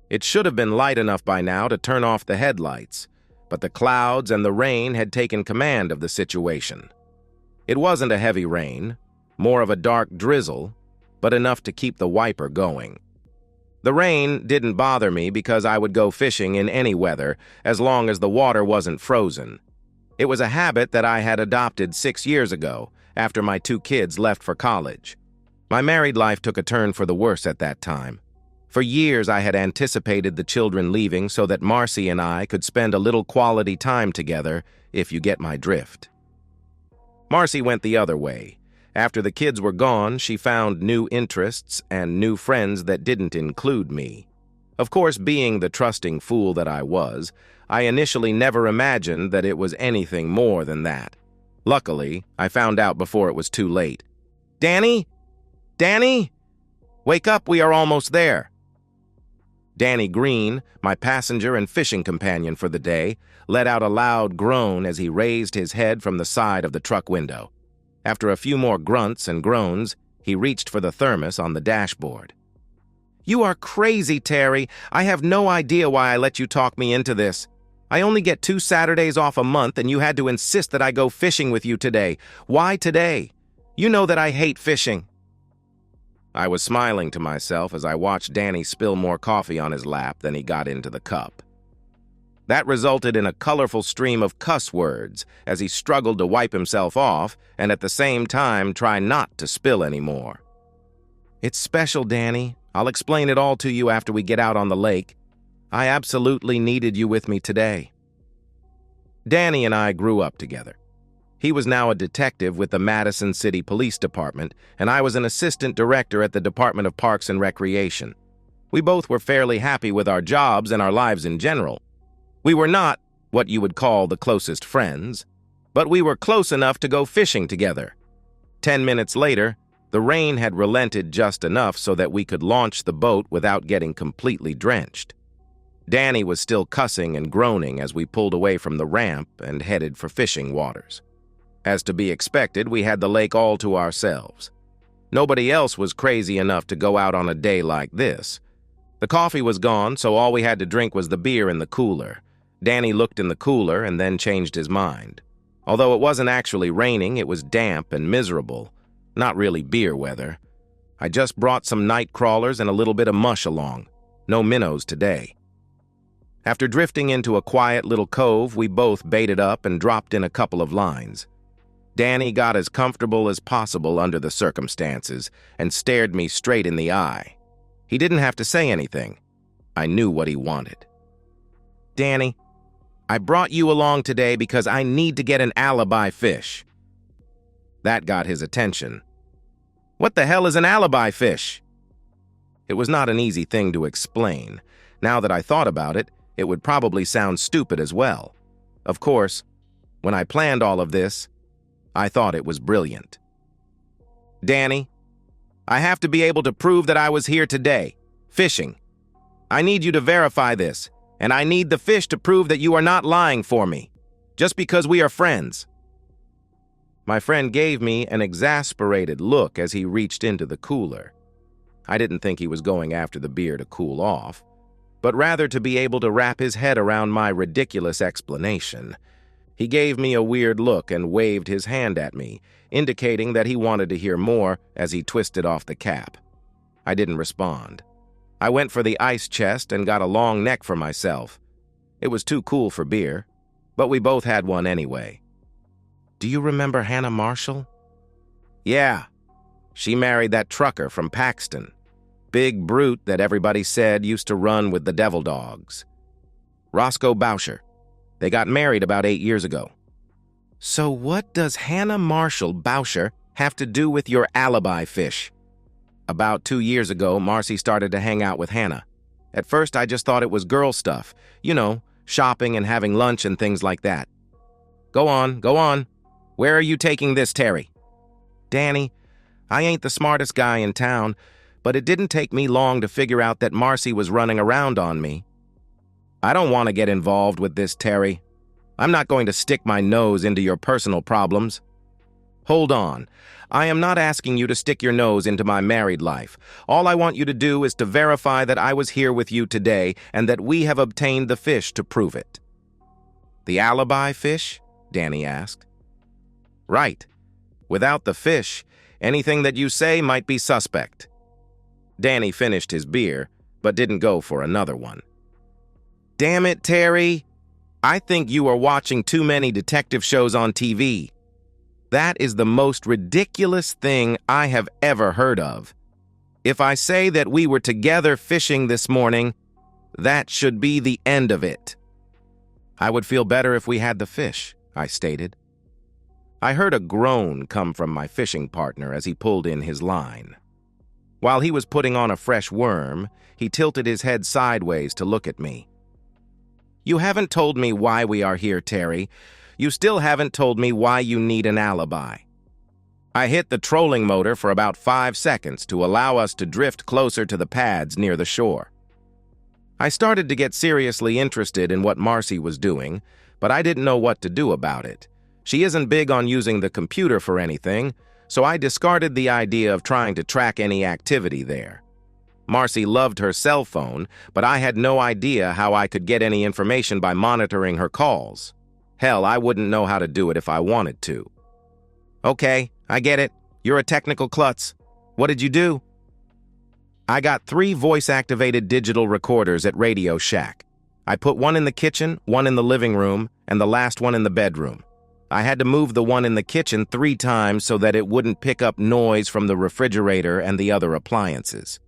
It should have been light enough by now to turn off the headlights, but the clouds and the rain had taken command of the situation. It wasn't a heavy rain, more of a dark drizzle, but enough to keep the wiper going. The rain didn't bother me because I would go fishing in any weather as long as the water wasn't frozen. It was a habit that I had adopted 6 years ago, after my 2 kids left for college. My married life took a turn for the worse at that time. For years I had anticipated the children leaving so that Marcy and I could spend a little quality time together, if you get my drift. Marcy went the other way. After the kids were gone, she found new interests and new friends that didn't include me. Of course, being the trusting fool that I was, I initially never imagined that it was anything more than that. Luckily, I found out before it was too late. "Danny? Danny? Wake up, we are almost there." Danny Green, my passenger and fishing companion for the day, let out a loud groan as he raised his head from the side of the truck window. After a few more grunts and groans, he reached for the thermos on the dashboard. "You are crazy, Terry. I have no idea why I let you talk me into this. I only get 2 Saturdays off a month, and you had to insist that I go fishing with you today. Why today? You know that I hate fishing." I was smiling to myself as I watched Danny spill more coffee on his lap than he got into the cup. That resulted in a colorful stream of cuss words as he struggled to wipe himself off and at the same time try not to spill any more. "It's special, Danny. I'll explain it all to you after we get out on the lake. I absolutely needed you with me today." Danny and I grew up together. He was now a detective with the Madison City Police Department, and I was an assistant director at the Department of Parks and Recreation. We both were fairly happy with our jobs and our lives in general. We were not what you would call the closest friends, but we were close enough to go fishing together. 10 minutes later, the rain had relented just enough so that we could launch the boat without getting completely drenched. Danny was still cussing and groaning as we pulled away from the ramp and headed for fishing waters. As to be expected, we had the lake all to ourselves. Nobody else was crazy enough to go out on a day like this. The coffee was gone, so all we had to drink was the beer in the cooler. Danny looked in the cooler and then changed his mind. Although it wasn't actually raining, it was damp and miserable. Not really beer weather. I just brought some night crawlers and a little bit of mush along. No minnows today. After drifting into a quiet little cove, we both baited up and dropped in a couple of lines. Danny got as comfortable as possible under the circumstances and stared me straight in the eye. He didn't have to say anything. I knew what he wanted. "Danny, I brought you along today because I need to get an alibi fish." That got his attention. "What the hell is an alibi fish?" It was not an easy thing to explain. Now that I thought about it, it would probably sound stupid as well. Of course, when I planned all of this, I thought it was brilliant. "Danny, I have to be able to prove that I was here today, fishing. I need you to verify this. And I need the fish to prove that you are not lying for me, just because we are friends." My friend gave me an exasperated look as he reached into the cooler. I didn't think he was going after the beer to cool off, but rather to be able to wrap his head around my ridiculous explanation. He gave me a weird look and waved his hand at me, indicating that he wanted to hear more as he twisted off the cap. I didn't respond. I went for the ice chest and got a long neck for myself. It was too cool for beer, but we both had one anyway. "Do you remember Hannah Marshall?" "Yeah. She married that trucker from Paxton. Big brute that everybody said used to run with the Devil Dogs. Roscoe Bousher. They got married about 8 years ago." "So what does Hannah Marshall Bousher have to do with your alibi fish?" "About 2 years ago, Marcy started to hang out with Hannah. At first, I just thought it was girl stuff. You know, shopping and having lunch and things like that." Go on. Where are you taking this, Terry?" "Danny, I ain't the smartest guy in town, but it didn't take me long to figure out that Marcy was running around on me." "I don't want to get involved with this, Terry. I'm not going to stick my nose into your personal problems." Hold on. I am not asking you to stick your nose into my married life. All I want you to do is to verify that I was here with you today and that we have obtained the fish to prove it." "The alibi fish?" Danny asked. "Right. Without the fish, anything that you say might be suspect." Danny finished his beer, but didn't go for another one. "Damn it, Terry. I think you are watching too many detective shows on TV. That is the most ridiculous thing I have ever heard of. If I say that we were together fishing this morning, that should be the end of it." "I would feel better if we had the fish," I stated. I heard a groan come from my fishing partner as he pulled in his line. While he was putting on a fresh worm, he tilted his head sideways to look at me. "You haven't told me why we are here, Terry. You still haven't told me why you need an alibi." I hit the trolling motor for about 5 seconds to allow us to drift closer to the pads near the shore. I started to get seriously interested in what Marcy was doing, but I didn't know what to do about it. She isn't big on using the computer for anything, so I discarded the idea of trying to track any activity there. Marcy loved her cell phone, but I had no idea how I could get any information by monitoring her calls. Hell, I wouldn't know how to do it if I wanted to. "Okay, I get it. You're a technical klutz. What did you do?" "I got 3 voice-activated digital recorders at Radio Shack. I put one in the kitchen, one in the living room, and the last one in the bedroom. I had to move the one in the kitchen 3 times so that it wouldn't pick up noise from the refrigerator and the other appliances.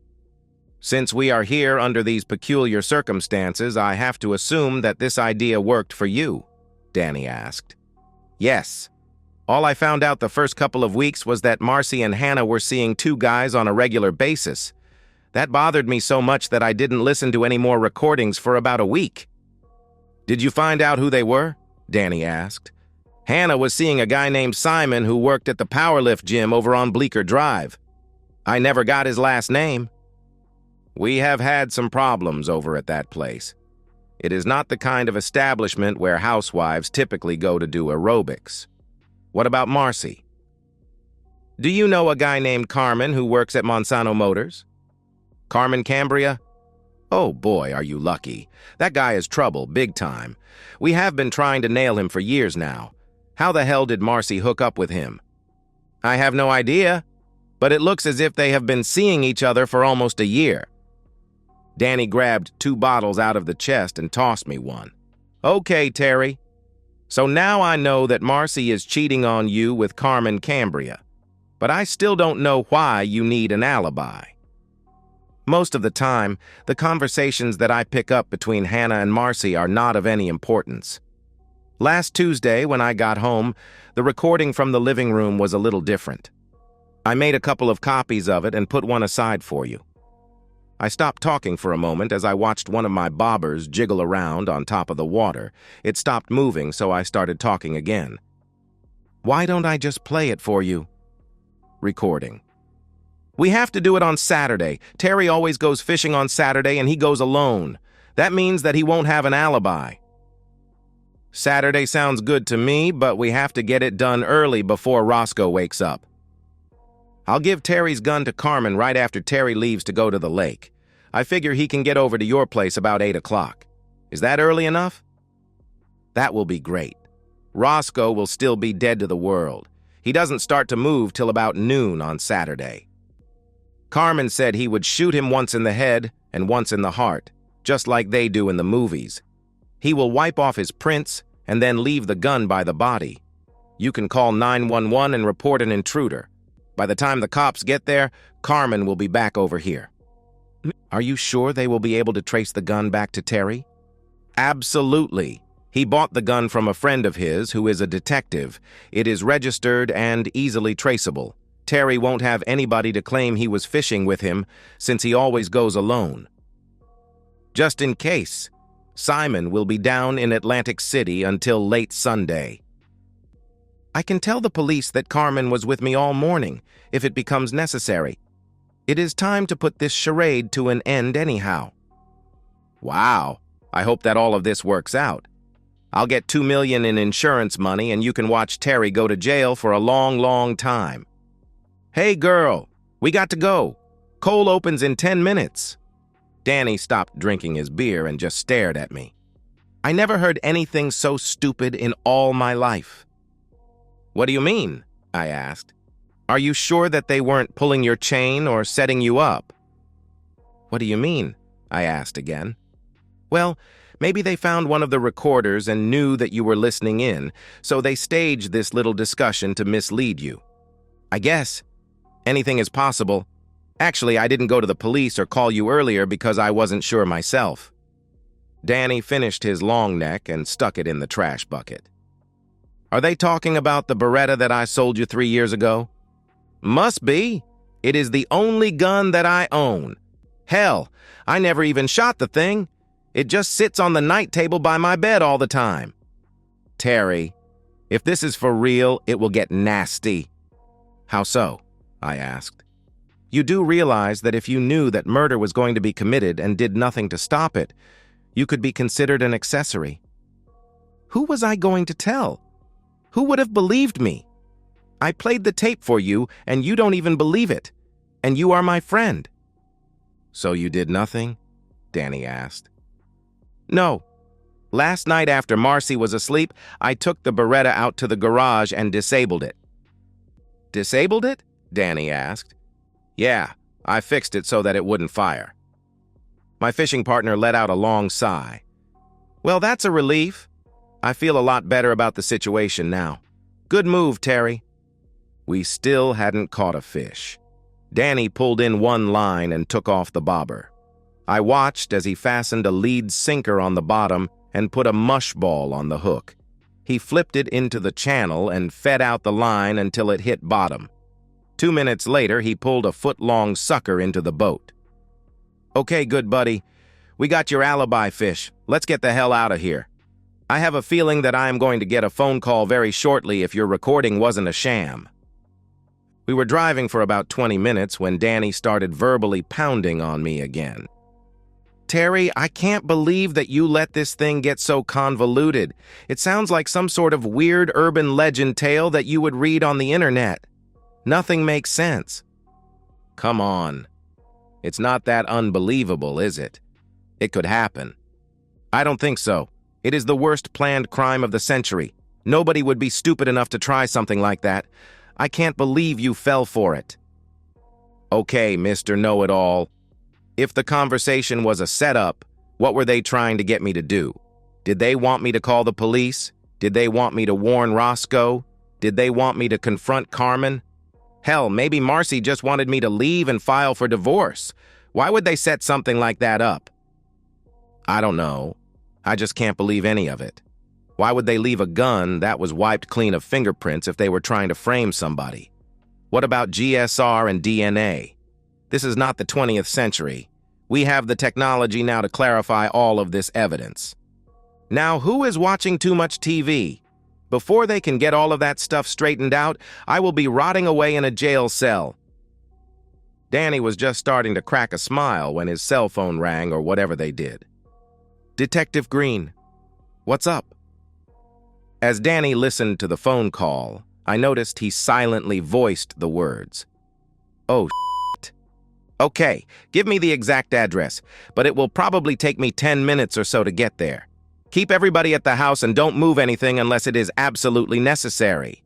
Since we are here under these peculiar circumstances, I have to assume that this idea worked for you," Danny asked. "Yes. All I found out the first couple of weeks was that Marcy and Hannah were seeing 2 guys on a regular basis. That bothered me so much that I didn't listen to any more recordings for about a week." "Did you find out who they were?" Danny asked. "Hannah was seeing a guy named Simon who worked at the powerlift gym over on Bleecker Drive. I never got his last name." "We have had some problems over at that place. It is not the kind of establishment where housewives typically go to do aerobics." "What about Marcy?" "Do you know a guy named Carmen who works at Monsanto Motors?" "Carmen Cambria? Oh boy, are you lucky. That guy is trouble, big time. We have been trying to nail him for years now. How the hell did Marcy hook up with him?" "I have no idea, but it looks as if they have been seeing each other for almost a year." Danny grabbed 2 bottles out of the chest and tossed me one. "Okay, Terry. So now I know that Marcy is cheating on you with Carmen Cambria, but I still don't know why you need an alibi." Most of the time, the conversations that I pick up between Hannah and Marcy are not of any importance. Last Tuesday, when I got home, the recording from the living room was a little different. I made a couple of copies of it and put one aside for you. I stopped talking for a moment as I watched one of my bobbers jiggle around on top of the water. It stopped moving, so I started talking again. "Why don't I just play it for you?" Recording. "We have to do it on Saturday. Terry always goes fishing on Saturday and he goes alone. That means that he won't have an alibi." "Saturday sounds good to me, but we have to get it done early before Roscoe wakes up." "I'll give Terry's gun to Carmen right after Terry leaves to go to the lake. I figure he can get over to your place about 8 o'clock. Is that early enough?" "That will be great. Roscoe will still be dead to the world. He doesn't start to move till about noon on Saturday. Carmen said he would shoot him once in the head and once in the heart, just like they do in the movies. He will wipe off his prints and then leave the gun by the body. You can call 911 and report an intruder. By the time the cops get there, Carmen will be back over here." "Are you sure they will be able to trace the gun back to Terry?" "Absolutely. He bought the gun from a friend of his who is a detective. It is registered and easily traceable. Terry won't have anybody to claim he was fishing with him since he always goes alone. Just in case, Simon will be down in Atlantic City until late Sunday." "I can tell the police that Carmen was with me all morning, if it becomes necessary. It is time to put this charade to an end anyhow." "Wow, I hope that all of this works out." I'll get $2 million in insurance money and you can watch Terry go to jail for a long, long time. Hey, girl, we got to go. Coal opens in 10 minutes. Danny stopped drinking his beer and just stared at me. I never heard anything so stupid in all my life. What do you mean? I asked. Are you sure that they weren't pulling your chain or setting you up? What do you mean? I asked again. Well, maybe they found one of the recorders and knew that you were listening in, so they staged this little discussion to mislead you. I guess. Anything is possible. Actually, I didn't go to the police or call you earlier because I wasn't sure myself. Danny finished his long neck and stuck it in the trash bucket. Are they talking about the Beretta that I sold you 3 years ago? Must be. It is the only gun that I own. Hell, I never even shot the thing. It just sits on the night table by my bed all the time. Terry, if this is for real, it will get nasty. How so? I asked. You do realize that if you knew that murder was going to be committed and did nothing to stop it, you could be considered an accessory. Who was I going to tell? Who would have believed me? I played the tape for you, and you don't even believe it. And you are my friend. So you did nothing? Danny asked. No. Last night after Marcy was asleep, I took the Beretta out to the garage and disabled it. Disabled it? Danny asked. Yeah, I fixed it so that it wouldn't fire. My fishing partner let out a long sigh. Well, that's a relief. I feel a lot better about the situation now. Good move, Terry. We still hadn't caught a fish. Danny pulled in one line and took off the bobber. I watched as he fastened a lead sinker on the bottom and put a mush ball on the hook. He flipped it into the channel and fed out the line until it hit bottom. 2 minutes later, he pulled a foot-long sucker into the boat. Okay, good buddy. We got your alibi fish. Let's get the hell out of here. I have a feeling that I am going to get a phone call very shortly if your recording wasn't a sham. We were driving for about 20 minutes when Danny started verbally pounding on me again. Terry, I can't believe that you let this thing get so convoluted. It sounds like some sort of weird urban legend tale that you would read on the internet. Nothing makes sense. Come on. It's not that unbelievable, is it? It could happen. I don't think so. It is the worst planned crime of the century. Nobody would be stupid enough to try something like that. I can't believe you fell for it. Okay, Mr. Know-It-All. If the conversation was a setup, what were they trying to get me to do? Did they want me to call the police? Did they want me to warn Roscoe? Did they want me to confront Carmen? Hell, maybe Marcy just wanted me to leave and file for divorce. Why would they set something like that up? I don't know. I just can't believe any of it. Why would they leave a gun that was wiped clean of fingerprints if they were trying to frame somebody? What about GSR and DNA? This is not the 20th century. We have the technology now to clarify all of this evidence. Now, who is watching too much TV? Before they can get all of that stuff straightened out, I will be rotting away in a jail cell. Danny was just starting to crack a smile when his cell phone rang or whatever they did. Detective Green, what's up? As Danny listened to the phone call, I noticed he silently voiced the words. Oh, shit. Okay, give me the exact address, but it will probably take me 10 minutes or so to get there. Keep everybody at the house and don't move anything unless it is absolutely necessary.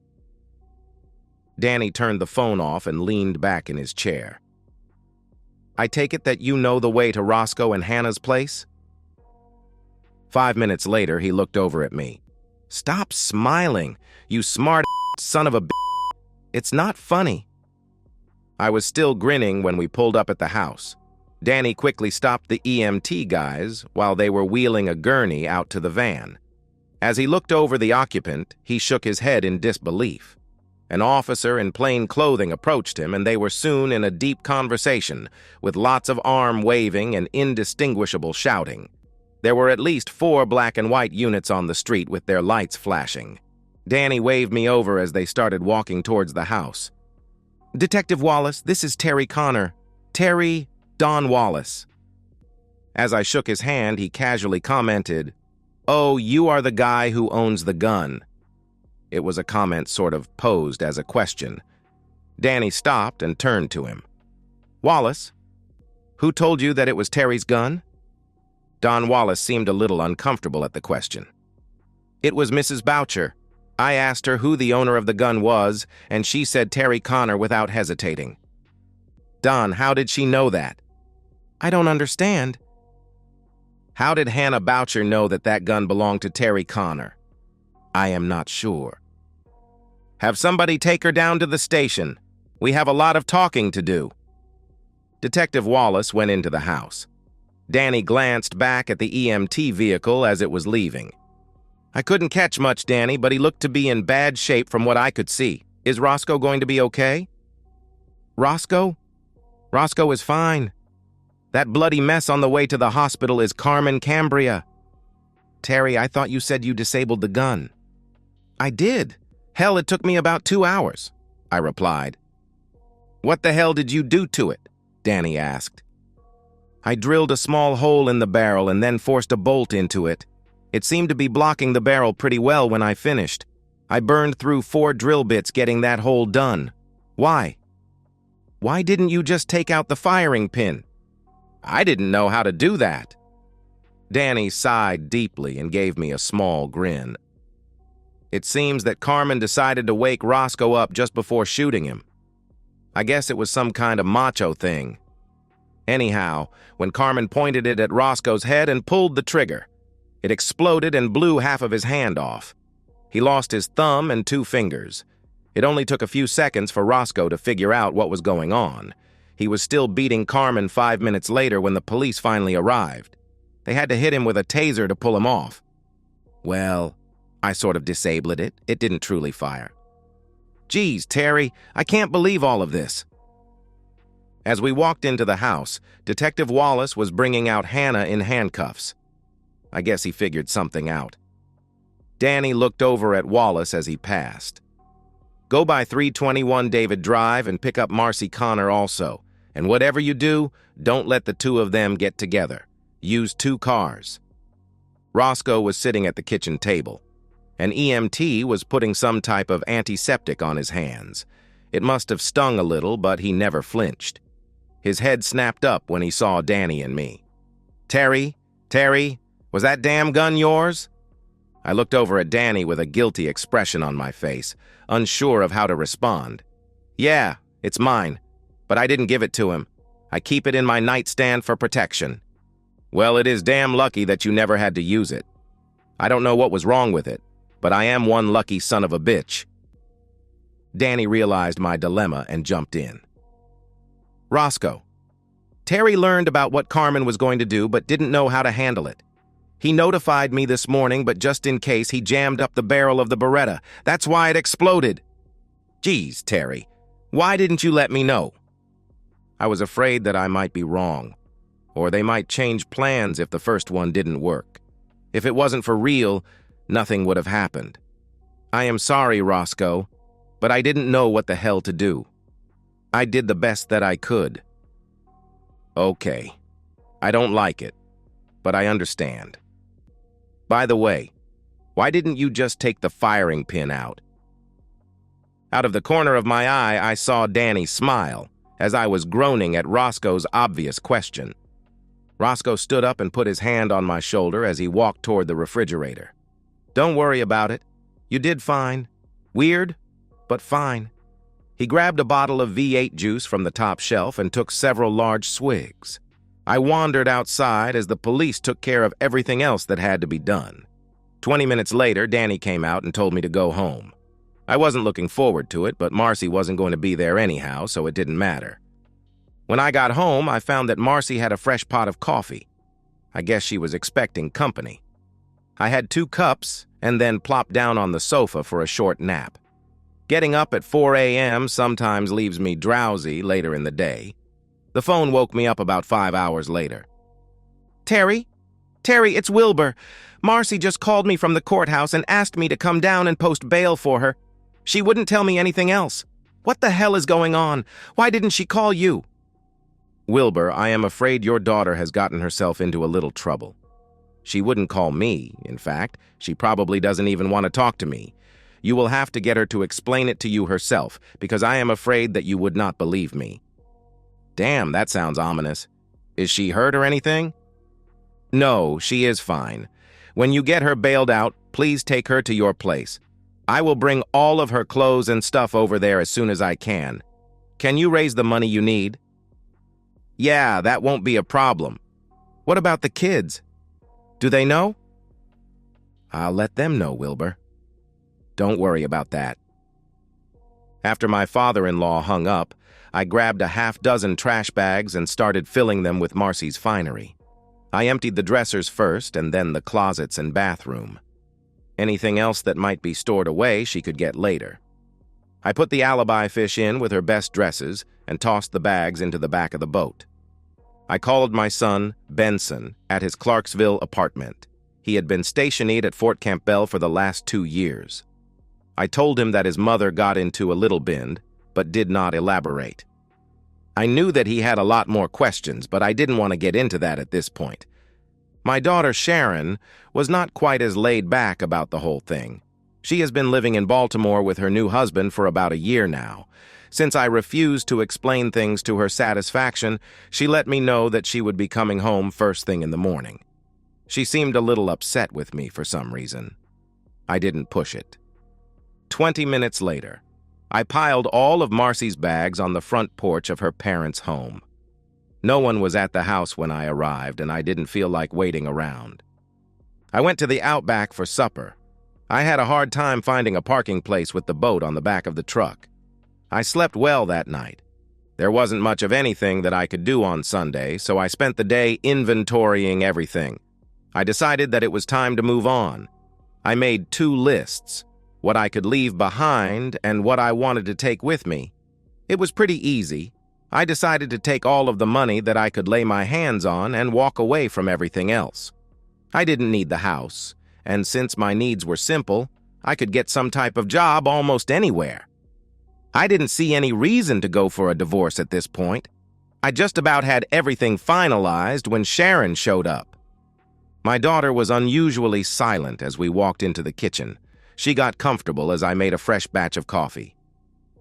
Danny turned the phone off and leaned back in his chair. I take it that you know the way to Roscoe and Hannah's place? 5 minutes later, he looked over at me. Stop smiling, you smart son of a b****. It's not funny. I was still grinning when we pulled up at the house. Danny quickly stopped the EMT guys while they were wheeling a gurney out to the van. As he looked over the occupant, he shook his head in disbelief. An officer in plain clothing approached him, and they were soon in a deep conversation, with lots of arm waving and indistinguishable shouting. There were at least 4 black and white units on the street with their lights flashing. Danny waved me over as they started walking towards the house. Detective Wallace, this is Terry Connor. Terry Don Wallace. As I shook his hand, he casually commented, "Oh, you are the guy who owns the gun." It was a comment sort of posed as a question. Danny stopped and turned to him. "Wallace, who told you that it was Terry's gun?" Don Wallace seemed a little uncomfortable at the question. "It was Mrs. Boucher. I asked her who the owner of the gun was, and she said Terry Connor without hesitating." "Don, how did she know that?" "I don't understand." "How did Hannah Boucher know that that gun belonged to Terry Connor?" "I am not sure." "Have somebody take her down to the station. We have a lot of talking to do." Detective Wallace went into the house. Danny glanced back at the EMT vehicle as it was leaving. "I couldn't catch much, Danny, but he looked to be in bad shape from what I could see. Is Roscoe going to be okay?" "Roscoe? Roscoe is fine. That bloody mess on the way to the hospital is Carmen Cambria." "Terry, I thought you said you disabled the gun." "I did. Hell, it took me about 2 hours," I replied. "What the hell did you do to it?" Danny asked. "I drilled a small hole in the barrel and then forced a bolt into it. It seemed to be blocking the barrel pretty well when I finished. I burned through 4 drill bits getting that hole done." "Why?" "Why didn't you just take out the firing pin?" "I didn't know how to do that." Danny sighed deeply and gave me a small grin. "It seems that Carmen decided to wake Roscoe up just before shooting him. I guess it was some kind of macho thing. Anyhow, when Carmen pointed it at Roscoe's head and pulled the trigger, it exploded and blew half of his hand off. He lost his thumb and 2 fingers. It only took a few seconds for Roscoe to figure out what was going on. He was still beating Carmen 5 minutes later when the police finally arrived. They had to hit him with a taser to pull him off. Well, I sort of disabled it. It didn't truly fire." "Geez, Terry, I can't believe all of this." As we walked into the house, Detective Wallace was bringing out Hannah in handcuffs. I guess he figured something out. Danny looked over at Wallace as he passed. "Go by 321 David Drive and pick up Marcy Connor also. And whatever you do, don't let the 2 of them get together. Use 2 cars." Roscoe was sitting at the kitchen table. An EMT was putting some type of antiseptic on his hands. It must have stung a little, but he never flinched. His head snapped up when he saw Danny and me. Terry, was that damn gun yours?" I looked over at Danny with a guilty expression on my face, unsure of how to respond. "Yeah, it's mine, but I didn't give it to him. I keep it in my nightstand for protection." "Well, it is damn lucky that you never had to use it. I don't know what was wrong with it, but I am one lucky son of a bitch." Danny realized my dilemma and jumped in. "Roscoe, Terry learned about what Carmen was going to do but didn't know how to handle it. He notified me this morning, but just in case, he jammed up the barrel of the Beretta. That's why it exploded." "Geez, Terry, why didn't you let me know?" "I was afraid that I might be wrong, or they might change plans if the first one didn't work. If it wasn't for real, nothing would have happened. I am sorry, Roscoe, but I didn't know what the hell to do. I did the best that I could." "Okay. I don't like it, but I understand. By the way, why didn't you just take the firing pin out?" Out of the corner of my eye, I saw Danny smile as I was groaning at Roscoe's obvious question. Roscoe stood up and put his hand on my shoulder as he walked toward the refrigerator. "Don't worry about it. You did fine. Weird, but fine." He grabbed a bottle of V8 juice from the top shelf and took several large swigs. I wandered outside as the police took care of everything else that had to be done. 20 minutes later, Danny came out and told me to go home. I wasn't looking forward to it, but Marcy wasn't going to be there anyhow, so it didn't matter. When I got home, I found that Marcy had a fresh pot of coffee. I guess she was expecting company. I had 2 cups and then plopped down on the sofa for a short nap. Getting up at 4 a.m. sometimes leaves me drowsy later in the day. The phone woke me up about 5 hours later. Terry, it's Wilbur. Marcy just called me from the courthouse and asked me to come down and post bail for her. She wouldn't tell me anything else. What the hell is going on? Why didn't she call you?" "Wilbur, I am afraid your daughter has gotten herself into a little trouble. She wouldn't call me, in fact. She probably doesn't even want to talk to me. You will have to get her to explain it to you herself, because I am afraid that you would not believe me." Damn, that sounds ominous. Is she hurt or anything? No, she is fine. When you get her bailed out, please take her to your place. I will bring all of her clothes and stuff over there as soon as I can. Can you raise the money you need? Yeah, that won't be a problem. What about the kids? Do they know? I'll let them know, Wilbur. Don't worry about that. After my father-in-law hung up, I grabbed a half-dozen trash bags and started filling them with Marcy's finery. I emptied the dressers first and then the closets and bathroom. Anything else that might be stored away she could get later. I put the alibi fish in with her best dresses and tossed the bags into the back of the boat. I called my son, Benson, at his Clarksville apartment. He had been stationed at Fort Campbell for the last 2 years. I told him that his mother got into a little bend, but did not elaborate. I knew that he had a lot more questions, but I didn't want to get into that at this point. My daughter, Sharon, was not quite as laid back about the whole thing. She has been living in Baltimore with her new husband for about a year now. Since I refused to explain things to her satisfaction, she let me know that she would be coming home first thing in the morning. She seemed a little upset with me for some reason. I didn't push it. 20 minutes later, I piled all of Marcy's bags on the front porch of her parents' home. No one was at the house when I arrived, and I didn't feel like waiting around. I went to the Outback for supper. I had a hard time finding a parking place with the boat on the back of the truck. I slept well that night. There wasn't much of anything that I could do on Sunday, so I spent the day inventorying everything. I decided that it was time to move on. I made 2 lists, what I could leave behind and what I wanted to take with me. It was pretty easy. I decided to take all of the money that I could lay my hands on and walk away from everything else. I didn't need the house, and since my needs were simple, I could get some type of job almost anywhere. I didn't see any reason to go for a divorce at this point. I just about had everything finalized when Sharon showed up. My daughter was unusually silent as we walked into the kitchen. She got comfortable as I made a fresh batch of coffee.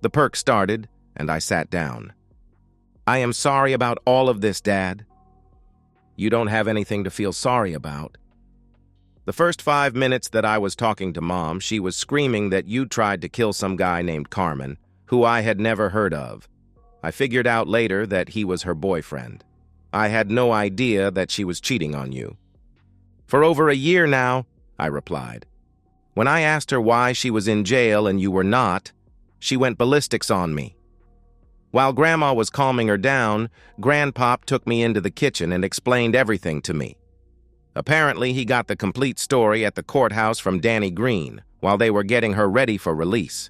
The perk started, and I sat down. I am sorry about all of this, Dad. You don't have anything to feel sorry about. The first 5 minutes that I was talking to Mom, she was screaming that you tried to kill some guy named Carmen, who I had never heard of. I figured out later that he was her boyfriend. I had no idea that she was cheating on you. For over a year now, I replied. When I asked her why she was in jail and you were not, she went ballistics on me. While Grandma was calming her down, Grandpop took me into the kitchen and explained everything to me. Apparently, he got the complete story at the courthouse from Danny Green while they were getting her ready for release.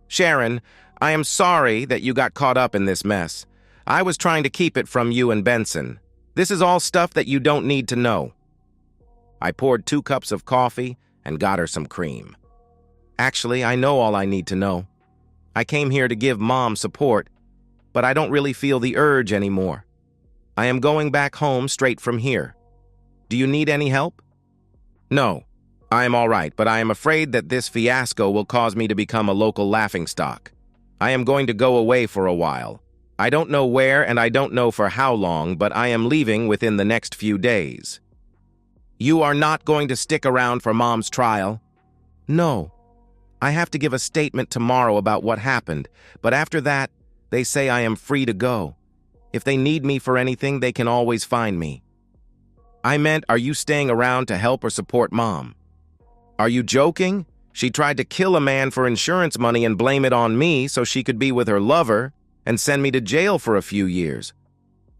Sharon, I am sorry that you got caught up in this mess. I was trying to keep it from you and Benson. This is all stuff that you don't need to know. I poured 2 cups of coffee and got her some cream. Actually, I know all I need to know. I came here to give Mom support, but I don't really feel the urge anymore. I am going back home straight from here. Do you need any help? No, I am all right, but I am afraid that this fiasco will cause me to become a local laughingstock. I am going to go away for a while. I don't know where and I don't know for how long, but I am leaving within the next few days. You are not going to stick around for Mom's trial? No. I have to give a statement tomorrow about what happened, but after that, they say I am free to go. If they need me for anything, they can always find me. I meant, are you staying around to help or support Mom? Are you joking? She tried to kill a man for insurance money and blame it on me so she could be with her lover and send me to jail for a few years.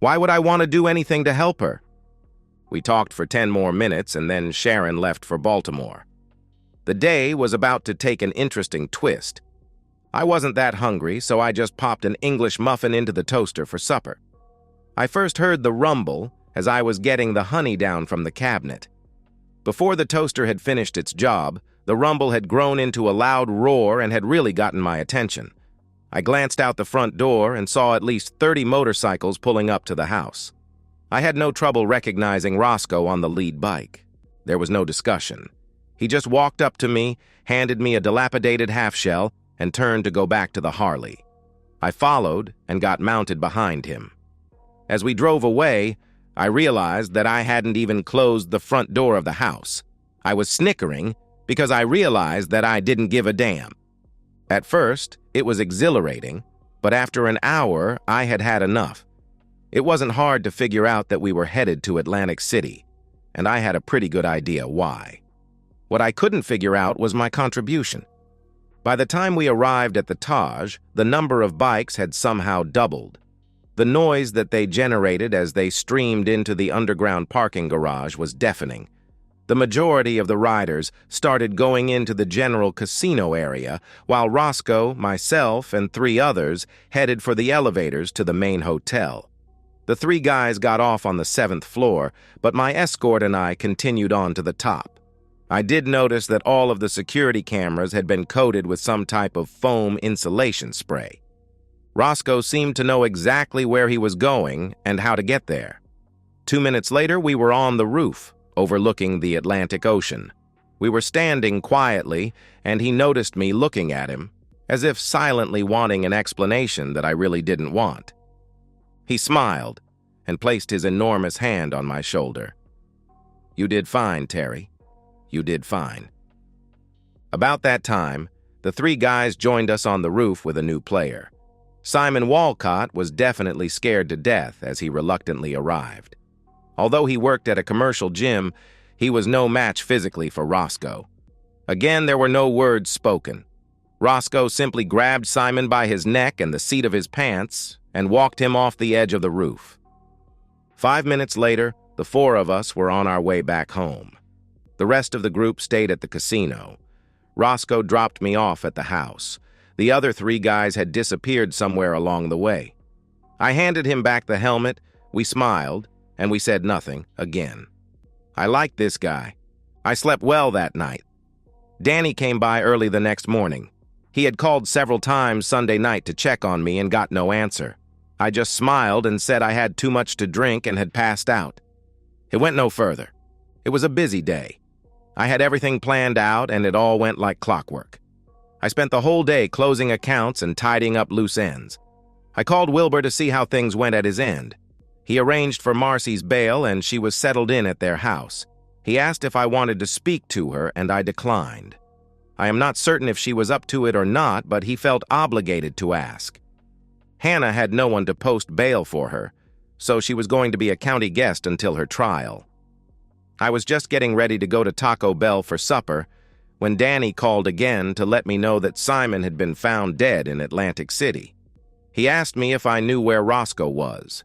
Why would I want to do anything to help her? We talked for 10 more minutes and then Sharon left for Baltimore. The day was about to take an interesting twist. I wasn't that hungry, so I just popped an English muffin into the toaster for supper. I first heard the rumble as I was getting the honey down from the cabinet. Before the toaster had finished its job, the rumble had grown into a loud roar and had really gotten my attention. I glanced out the front door and saw at least 30 motorcycles pulling up to the house. I had no trouble recognizing Roscoe on the lead bike. There was no discussion. He just walked up to me, handed me a dilapidated half-shell, and turned to go back to the Harley. I followed and got mounted behind him. As we drove away, I realized that I hadn't even closed the front door of the house. I was snickering because I realized that I didn't give a damn. At first, it was exhilarating, but after an hour, I had had enough. It wasn't hard to figure out that we were headed to Atlantic City, and I had a pretty good idea why. What I couldn't figure out was my contribution. By the time we arrived at the Taj, the number of bikes had somehow doubled. The noise that they generated as they streamed into the underground parking garage was deafening. The majority of the riders started going into the general casino area, while Roscoe, myself, and 3 others headed for the elevators to the main hotel. The 3 guys got off on the 7th floor, but my escort and I continued on to the top. I did notice that all of the security cameras had been coated with some type of foam insulation spray. Roscoe seemed to know exactly where he was going and how to get there. 2 minutes later, we were on the roof, overlooking the Atlantic Ocean. We were standing quietly, and he noticed me looking at him, as if silently wanting an explanation that I really didn't want. He smiled and placed his enormous hand on my shoulder. "You did fine, Terry. You did fine." About that time, the 3 guys joined us on the roof with a new player. Simon Walcott was definitely scared to death as he reluctantly arrived. Although he worked at a commercial gym, he was no match physically for Roscoe. Again, there were no words spoken. Roscoe simply grabbed Simon by his neck and the seat of his pants and walked him off the edge of the roof. 5 minutes later, the 4 of us were on our way back home. The rest of the group stayed at the casino. Roscoe dropped me off at the house. The other 3 guys had disappeared somewhere along the way. I handed him back the helmet, we smiled, and we said nothing again. I liked this guy. I slept well that night. Danny came by early the next morning. He had called several times Sunday night to check on me and got no answer. I just smiled and said I had too much to drink and had passed out. It went no further. It was a busy day. I had everything planned out, and it all went like clockwork. I spent the whole day closing accounts and tidying up loose ends. I called Wilbur to see how things went at his end. He arranged for Marcy's bail, and she was settled in at their house. He asked if I wanted to speak to her, and I declined. I am not certain if she was up to it or not, but he felt obligated to ask. Hannah had no one to post bail for her, so she was going to be a county guest until her trial. I was just getting ready to go to Taco Bell for supper when Danny called again to let me know that Simon had been found dead in Atlantic City. He asked me if I knew where Roscoe was.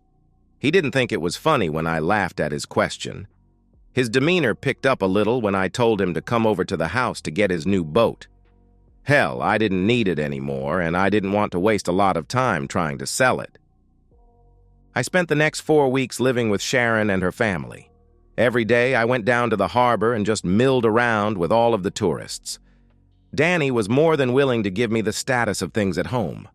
He didn't think it was funny when I laughed at his question. His demeanor picked up a little when I told him to come over to the house to get his new boat. Hell, I didn't need it anymore, and I didn't want to waste a lot of time trying to sell it. I spent the next 4 weeks living with Sharon and her family. Every day, I went down to the harbor and just milled around with all of the tourists. Danny was more than willing to give me the status of things at home.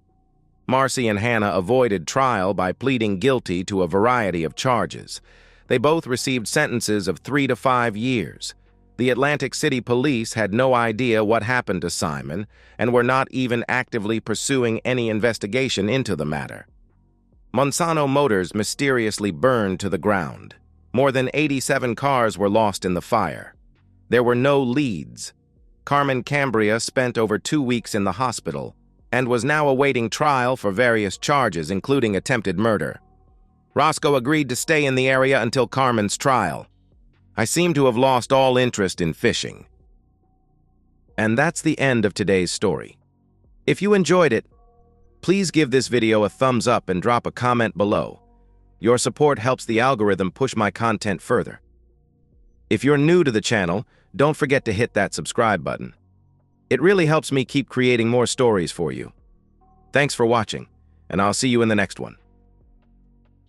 Marcy and Hannah avoided trial by pleading guilty to a variety of charges. They both received sentences of 3 to 5 years. The Atlantic City police had no idea what happened to Simon and were not even actively pursuing any investigation into the matter. Monsanto Motors mysteriously burned to the ground. More than 87 cars were lost in the fire. There were no leads. Carmen Cambria spent over 2 weeks in the hospital and was now awaiting trial for various charges, including attempted murder. Roscoe agreed to stay in the area until Carmen's trial. I seem to have lost all interest in fishing. And that's the end of today's story. If you enjoyed it, please give this video a thumbs up and drop a comment below. Your support helps the algorithm push my content further. If you're new to the channel, don't forget to hit that subscribe button. It really helps me keep creating more stories for you. Thanks for watching, and I'll see you in the next one.